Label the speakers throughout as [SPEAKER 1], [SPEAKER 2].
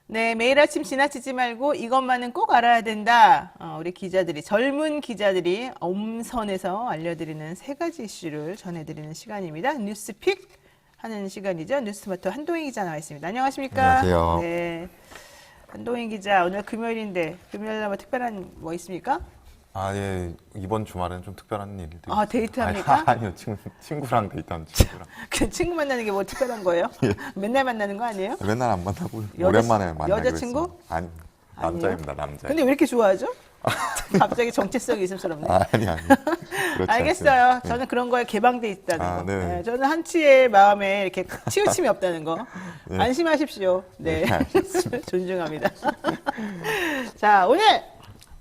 [SPEAKER 1] 네, 매일 아침 지나치지 말고 이것만은 꼭 알아야 된다. 우리 기자들이, 젊은 기자들이 엄선해서 알려드리는 세 가지 이슈를 전해드리는 시간입니다. 뉴스픽 하는 시간이죠. 뉴스마터 한동희 기자 나와 있습니다. 안녕하십니까?
[SPEAKER 2] 안녕하세요.
[SPEAKER 1] 네, 한동희 기자, 오늘 금요일인데 금요일날 뭐 특별한 뭐 있습니까?
[SPEAKER 2] 예. 이번 주말에는 좀 특별한 일들이
[SPEAKER 1] 아,
[SPEAKER 2] 있어요.
[SPEAKER 1] 데이트합니까?
[SPEAKER 2] 아니요. 친구랑 데이트하는 친구랑.
[SPEAKER 1] 그 친구 만나는 게 뭐 특별한 거예요?
[SPEAKER 2] 예.
[SPEAKER 1] 맨날 만나는 거 아니에요?
[SPEAKER 2] 맨날 안 만나고
[SPEAKER 1] 여자-
[SPEAKER 2] 오랜만에 만나기로
[SPEAKER 1] 여자친구?
[SPEAKER 2] 했어요. 아니, 남자입니다. 남자.
[SPEAKER 1] 근데 왜 이렇게 좋아하죠? 갑자기 정체성이 있음스럽네.
[SPEAKER 2] 아니. 그렇지
[SPEAKER 1] 알겠어요.
[SPEAKER 2] 않습니다.
[SPEAKER 1] 저는 그런 거에 개방돼 있다는
[SPEAKER 2] 아,
[SPEAKER 1] 거.
[SPEAKER 2] 네.
[SPEAKER 1] 네, 저는 한치의 마음에 이렇게 치우침이 없다는 거.
[SPEAKER 2] 네.
[SPEAKER 1] 안심하십시오. 네.
[SPEAKER 2] 네, 알겠습니다.
[SPEAKER 1] 존중합니다. 자, 오늘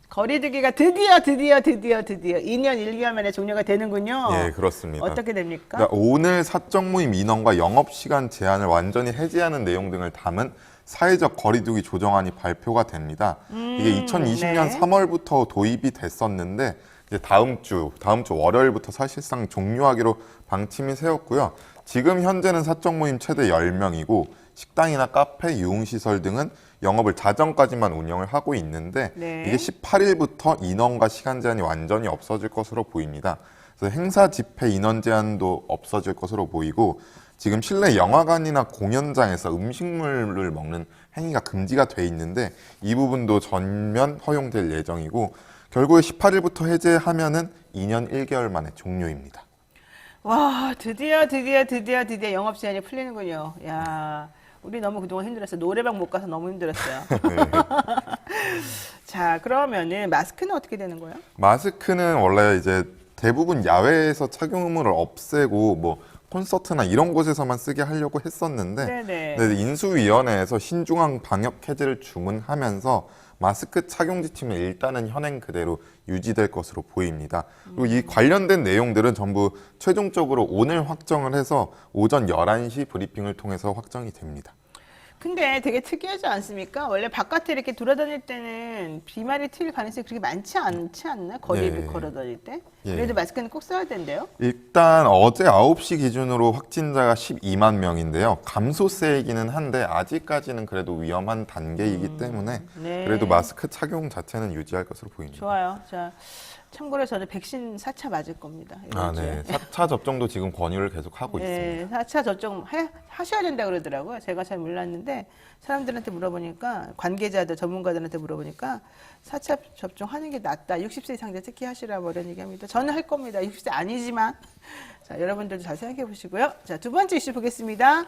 [SPEAKER 1] 거리두기가 드디어 2년 1개월 만에 종료가 되는군요.
[SPEAKER 2] 예, 그렇습니다.
[SPEAKER 1] 어떻게 됩니까?
[SPEAKER 2] 그러니까 오늘 사적 모임 인원과 영업시간 제한을 완전히 해제하는 내용 등을 담은 사회적 거리두기 조정안이 발표가 됩니다. 이게 2020년
[SPEAKER 1] 네.
[SPEAKER 2] 3월부터 도입이 됐었는데 이제 다음 주 월요일부터 사실상 종료하기로 방침이 세웠고요. 지금 현재는 사적 모임 최대 10명이고 식당이나 카페, 유흥시설 등은 영업을 자정까지만 운영을 하고 있는데
[SPEAKER 1] 네.
[SPEAKER 2] 이게 18일부터 인원과 시간 제한이 완전히 없어질 것으로 보입니다. 그래서 행사 집회 인원 제한도 없어질 것으로 보이고 지금 실내 영화관이나 공연장에서 음식물을 먹는 행위가 금지가 돼 있는데 이 부분도 전면 허용될 예정이고 결국에 18일부터 해제하면은 2년 1개월 만에 종료입니다.
[SPEAKER 1] 와, 드디어 영업 제한이 풀리는군요. 야, 우리 너무 그동안 힘들었어요. 노래방 못 가서 너무 힘들었어요.
[SPEAKER 2] 네.
[SPEAKER 1] 자, 그러면은 마스크는 어떻게 되는 거예요?
[SPEAKER 2] 마스크는 원래 이제 대부분 야외에서 착용 의무를 없애고 뭐 콘서트나 이런 곳에서만 쓰게 하려고 했었는데
[SPEAKER 1] 네네.
[SPEAKER 2] 네, 인수위원회에서 신중한 방역 해제를 주문하면서 마스크 착용 지침은 일단은 현행 그대로 유지될 것으로 보입니다. 그리고 이 관련된 내용들은 전부 최종적으로 오늘 확정을 해서 오전 11시 브리핑을 통해서 확정이 됩니다.
[SPEAKER 1] 근데 되게 특이하지 않습니까? 원래 바깥에 이렇게 돌아다닐 때는 비말이 튈 가능성이 그렇게 많지 않지 않나? 거리를
[SPEAKER 2] 예.
[SPEAKER 1] 걸어 다닐 때?
[SPEAKER 2] 예.
[SPEAKER 1] 그래도 마스크는 꼭 써야 된대요?
[SPEAKER 2] 일단 어제 9시 기준으로 확진자가 12만 명인데요. 감소세이기는 한데 아직까지는 그래도 위험한 단계이기 때문에
[SPEAKER 1] 네.
[SPEAKER 2] 그래도 마스크 착용 자체는 유지할 것으로 보입니다.
[SPEAKER 1] 좋아요. 자, 참고로 저는 백신 4차 맞을 겁니다. 이번 주에.
[SPEAKER 2] 4차 접종도 지금 권유를 계속 하고 있습니다.
[SPEAKER 1] 네, 4차 접종 하셔야 된다 그러더라고요. 제가 잘 몰랐는데 사람들한테 물어보니까 관계자들, 전문가들한테 물어보니까 4차 접종하는 게 낫다. 60세 이상자 특히 하시라 뭐 이런 얘기합니다. 저는 할 겁니다. 60세 아니지만 자, 여러분들도 잘 생각해 보시고요. 자, 두 번째 이슈 보겠습니다.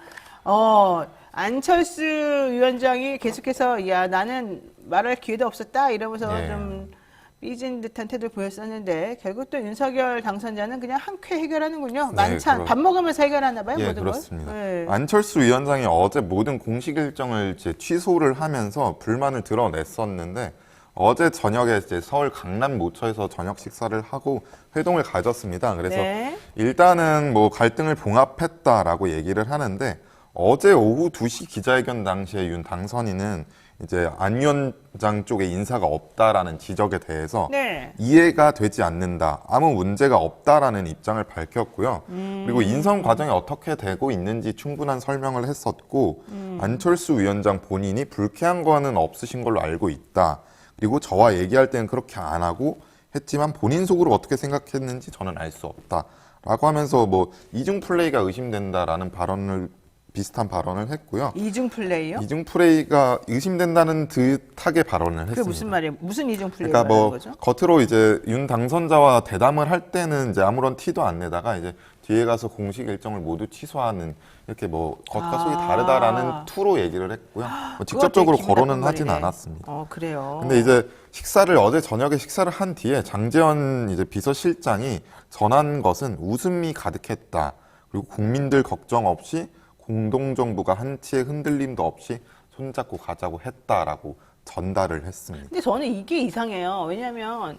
[SPEAKER 1] 안철수 위원장이 계속해서 야, 나는 말할 기회도 없었다 이러면서
[SPEAKER 2] 네.
[SPEAKER 1] 좀 삐진 듯한 태도를 보였었는데 결국 또 윤석열 당선자는 그냥 한 쾌 해결하는군요. 만찬 밥 먹으면서 해결하나 봐요.
[SPEAKER 2] 예,
[SPEAKER 1] 모든 걸.
[SPEAKER 2] 그렇습니다.
[SPEAKER 1] 네.
[SPEAKER 2] 안철수 위원장이 어제 모든 공식 일정을 이제 취소를 하면서 불만을 드러냈었는데 어제 저녁에 이제 서울 강남 모처에서 저녁 식사를 하고 회동을 가졌습니다. 그래서
[SPEAKER 1] 네.
[SPEAKER 2] 일단은 뭐 갈등을 봉합했다라고 얘기를 하는데 어제 오후 2시 기자회견 당시에 윤 당선인은 이제 안 위원장 쪽에 인사가 없다라는 지적에 대해서
[SPEAKER 1] 네.
[SPEAKER 2] 이해가 되지 않는다. 아무 문제가 없다라는 입장을 밝혔고요. 그리고 인선 과정이 어떻게 되고 있는지 충분한 설명을 했었고 안철수 위원장 본인이 불쾌한 거는 없으신 걸로 알고 있다. 그리고 저와 얘기할 때는 그렇게 안 하고 했지만 본인 속으로 어떻게 생각했는지 저는 알 수 없다. 라고 하면서 뭐 이중 플레이가 의심된다라는 비슷한 발언을 했고요.
[SPEAKER 1] 이중 플레이요?
[SPEAKER 2] 이중 플레이가 의심된다는 듯하게 발언을
[SPEAKER 1] 그게
[SPEAKER 2] 했습니다.
[SPEAKER 1] 무슨 말이에요? 무슨 이중 플레이가
[SPEAKER 2] 그러니까 뭐
[SPEAKER 1] 거죠?
[SPEAKER 2] 겉으로 이제 윤 당선자와 대담을 할 때는 이제 아무런 티도 안 내다가 이제 뒤에 가서 공식 일정을 모두 취소하는 이렇게 뭐 겉과 속이 다르다라는 투로 얘기를 했고요. 뭐 직접적으로
[SPEAKER 1] 기분
[SPEAKER 2] 거론은
[SPEAKER 1] 나쁜
[SPEAKER 2] 하진
[SPEAKER 1] 말이네.
[SPEAKER 2] 않았습니다.
[SPEAKER 1] 그래요.
[SPEAKER 2] 근데 이제 어제 저녁에 식사를 한 뒤에 장제원 이제 비서실장이 전한 것은 웃음이 가득했다. 그리고 국민들 걱정 없이 공동정부가 한치의 흔들림도 없이 손잡고 가자고 했다라고 전달을 했습니다.
[SPEAKER 1] 근데 저는 이게 이상해요. 왜냐하면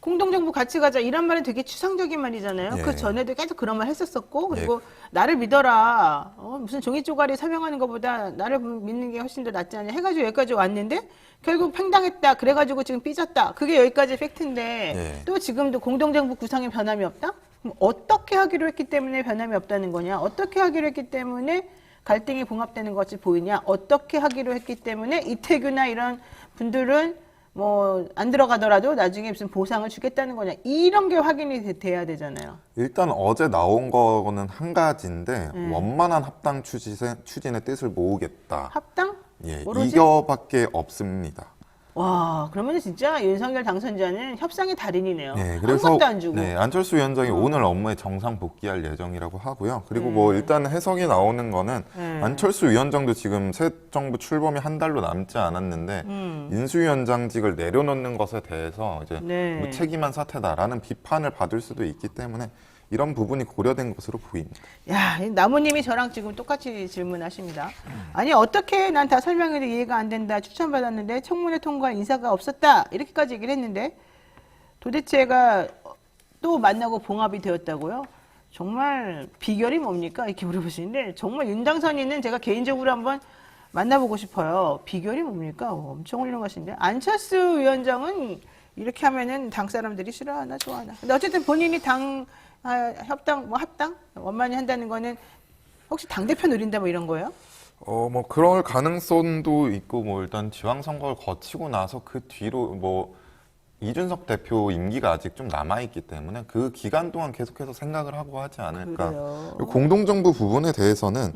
[SPEAKER 1] 공동정부 같이 가자 이런 말은 되게 추상적인 말이잖아요.
[SPEAKER 2] 예.
[SPEAKER 1] 그 전에도 계속 그런 말 했었었고 그리고 나를 믿어라. 무슨 종이 쪼가리 설명하는 것보다 나를 믿는 게 훨씬 더 낫지 않냐 해가지고 여기까지 왔는데 결국 팽당했다. 그래가지고 지금 삐졌다. 그게 여기까지 팩트인데
[SPEAKER 2] 예.
[SPEAKER 1] 또 지금도 공동정부 구성에 변함이 없다? 그럼 어떻게 하기로 했기 때문에 변함이 없다는 거냐? 어떻게 하기로 했기 때문에 갈등이 봉합되는 것이 보이냐? 어떻게 하기로 했기 때문에 이태규나 이런 분들은 뭐 안 들어가더라도 나중에 무슨 보상을 주겠다는 거냐? 이런 게 확인이 돼야 되잖아요.
[SPEAKER 2] 일단 어제 나온 거는 한 가지인데 원만한 합당 추진의 뜻을 모으겠다.
[SPEAKER 1] 합당?
[SPEAKER 2] 예,
[SPEAKER 1] 뭐로지?
[SPEAKER 2] 이거밖에 없습니다.
[SPEAKER 1] 와, 그러면 진짜 윤석열 당선자는 협상의 달인이네요.
[SPEAKER 2] 네,
[SPEAKER 1] 한
[SPEAKER 2] 그래서
[SPEAKER 1] 것도 안 주고.
[SPEAKER 2] 네, 안철수 위원장이 오늘 업무에 정상 복귀할 예정이라고 하고요. 그리고 뭐 일단 해석이 나오는 거는 안철수 위원장도 지금 새 정부 출범이 한 달로 남지 않았는데 인수위원장직을 내려놓는 것에 대해서 이제
[SPEAKER 1] 네.
[SPEAKER 2] 무책임한 사태다라는 비판을 받을 수도 있기 때문에 이런 부분이 고려된 것으로 보입니다.
[SPEAKER 1] 야, 이 나무님이 저랑 지금 똑같이 질문하십니다. 아니, 어떻게 난 다 설명해도 이해가 안 된다. 추천받았는데 청문회 통과할 인사가 없었다. 이렇게까지 얘기를 했는데 도대체가 또 만나고 봉합이 되었다고요? 정말 비결이 뭡니까? 이렇게 물어보시는데 정말 윤당선인은 제가 개인적으로 한번 만나보고 싶어요. 비결이 뭡니까? 엄청 훌륭하신데. 안철수 위원장은 이렇게 하면은 당 사람들이 싫어하나 좋아하나. 근데 어쨌든 본인이 당 협당, 뭐 합당? 원만히 한다는 거는 혹시 당대표 노린다 뭐 이런 거예요?
[SPEAKER 2] 뭐 그럴 가능성도 있고 뭐 일단 지방선거를 거치고 나서 그 뒤로 뭐 이준석 대표 임기가 아직 좀 남아있기 때문에 그 기간 동안 계속해서 생각을 하고 하지 않을까.
[SPEAKER 1] 그래요.
[SPEAKER 2] 공동정부 부분에 대해서는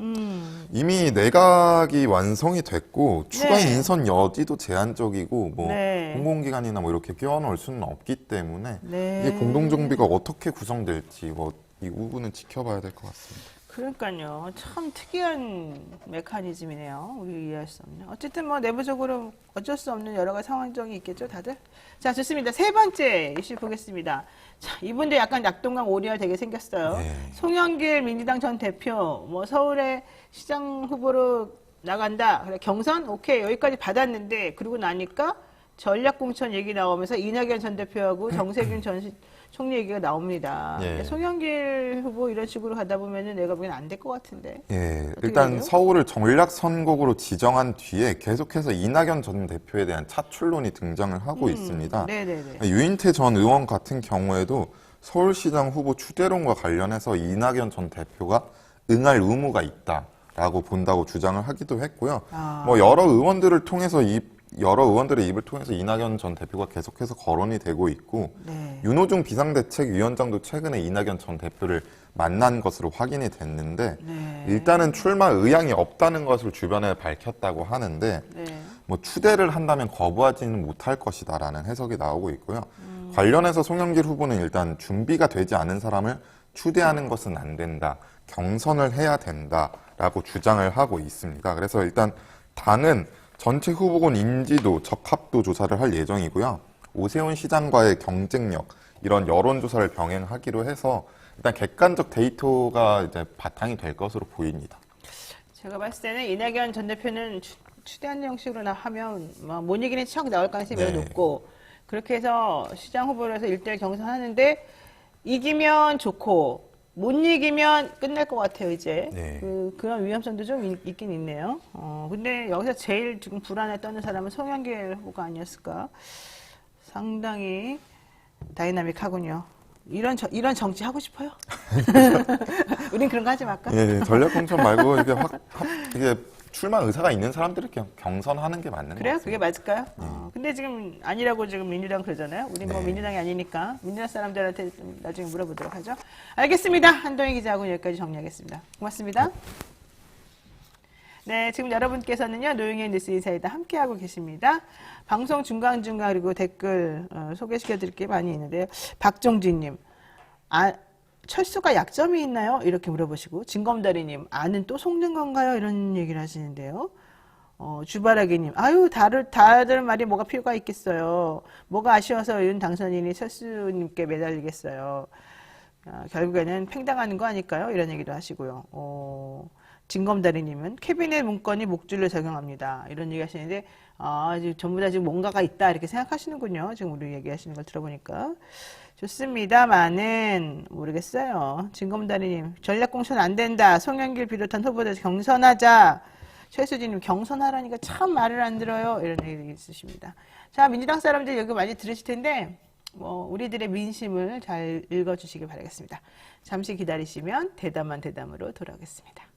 [SPEAKER 2] 이미 내각이 완성이 됐고 추가
[SPEAKER 1] 네.
[SPEAKER 2] 인선 여지도 제한적이고 뭐
[SPEAKER 1] 네.
[SPEAKER 2] 공공기관이나 뭐 이렇게 끼워넣을 수는 없기 때문에
[SPEAKER 1] 네.
[SPEAKER 2] 이게 공동정부가 어떻게 구성될지 뭐 이 부분은 지켜봐야 될 것 같습니다.
[SPEAKER 1] 그러니까요. 참 특이한 메커니즘이네요. 우리 이해할 수 없는. 어쨌든 뭐 내부적으로 어쩔 수 없는 여러 가지 상황정이 있겠죠, 다들? 자, 좋습니다. 세 번째 이슈 보겠습니다. 자, 이분들 약간 낙동강 오리알 되게 생겼어요.
[SPEAKER 2] 네.
[SPEAKER 1] 송영길 민주당 전 대표, 뭐 서울의 시장 후보로 나간다. 그래, 경선? 오케이. 여기까지 받았는데, 그러고 나니까 전략공천 얘기 나오면서 이낙연 전 대표하고 정세균 전 총리 얘기가 나옵니다.
[SPEAKER 2] 예.
[SPEAKER 1] 송영길 후보 이런 식으로 가다 보면은 내가 보기엔 안 될 것 같은데.
[SPEAKER 2] 예,
[SPEAKER 1] 어떻게
[SPEAKER 2] 일단
[SPEAKER 1] 되죠?
[SPEAKER 2] 서울을 전략 선곡으로 지정한 뒤에 계속해서 이낙연 전 대표에 대한 차출론이 등장을 하고 있습니다.
[SPEAKER 1] 네네네.
[SPEAKER 2] 유인태 전 의원 같은 경우에도 서울시장 후보 추대론과 관련해서 이낙연 전 대표가 응할 의무가 있다라고 본다고 주장을 하기도 했고요. 뭐 여러 의원들의 입을 통해서 이낙연 전 대표가 계속해서 거론이 되고 있고
[SPEAKER 1] 네.
[SPEAKER 2] 윤호중 비상대책위원장도 최근에 이낙연 전 대표를 만난 것으로 확인이 됐는데
[SPEAKER 1] 네.
[SPEAKER 2] 일단은 출마 의향이 없다는 것을 주변에 밝혔다고 하는데
[SPEAKER 1] 네.
[SPEAKER 2] 뭐 추대를 한다면 거부하지는 못할 것이다라는 해석이 나오고 있고요. 관련해서 송영길 후보는 일단 준비가 되지 않은 사람을 추대하는 것은 안 된다. 경선을 해야 된다라고 주장을 하고 있습니다. 그래서 일단 당은 전체 후보군 인지도, 적합도 조사를 할 예정이고요. 오세훈 시장과의 경쟁력, 이런 여론조사를 병행하기로 해서 일단 객관적 데이터가 이제 바탕이 될 것으로 보입니다.
[SPEAKER 1] 제가 봤을 때는 이낙연 전 대표는 추대하는 형식으로 하면 못 이기는 척 나올 가능성이 매우
[SPEAKER 2] 네.
[SPEAKER 1] 높고 그렇게 해서 시장 후보로 해서 1대1 경선하는데 이기면 좋고 못 이기면 끝날 것 같아요, 이제.
[SPEAKER 2] 네.
[SPEAKER 1] 그런 위험성도 좀 있긴 있네요. 근데 여기서 제일 지금 불안에 떠는 사람은 송영길 후보가 아니었을까. 상당히 다이나믹하군요. 이런 정치 하고 싶어요? 우린 그런 거 하지 말까?
[SPEAKER 2] 예, 전략 공천 말고 이게 이게 출마 의사가 있는 사람들을 경선하는 게 맞는
[SPEAKER 1] 그래요?
[SPEAKER 2] 것
[SPEAKER 1] 그게
[SPEAKER 2] 같습니다.
[SPEAKER 1] 맞을까요? 근데 지금 아니라고 지금 민주당 그러잖아요. 우리 뭐
[SPEAKER 2] 네.
[SPEAKER 1] 민주당이 아니니까 민주당 사람들한테 좀 나중에 물어보도록 하죠. 알겠습니다. 한동희 기자하고 여기까지 정리하겠습니다. 고맙습니다. 네, 지금 여러분께서는요, 노영의 뉴스인사이다 함께하고 계십니다. 방송 중간중간 그리고 댓글 소개시켜 드릴 게 많이 있는데요. 박종진님, 철수가 약점이 있나요? 이렇게 물어보시고, 진검다리님, 아는 또 속는 건가요? 이런 얘기를 하시는데요. 주바라기님, 아유, 다들 말이 뭐가 필요가 있겠어요. 뭐가 아쉬워서 윤 당선인이 철수님께 매달리겠어요. 결국에는 팽당하는 거 아닐까요? 이런 얘기도 하시고요. 진검다리님은 캐비넷 문건이 목줄로 적용합니다. 이런 얘기 하시는데, 지금 전부 다 지금 뭔가가 있다. 이렇게 생각하시는군요. 지금 우리 얘기하시는 걸 들어보니까. 좋습니다만은, 모르겠어요. 진검다리님, 전략공천 안 된다. 송영길 비롯한 후보들 경선하자. 최수진님, 경선하라니까 참 말을 안 들어요. 이런 얘기 있으십니다. 자, 민주당 사람들 여기 많이 들으실 텐데, 우리들의 민심을 잘 읽어주시기 바라겠습니다. 잠시 기다리시면 대담한 대담으로 돌아오겠습니다.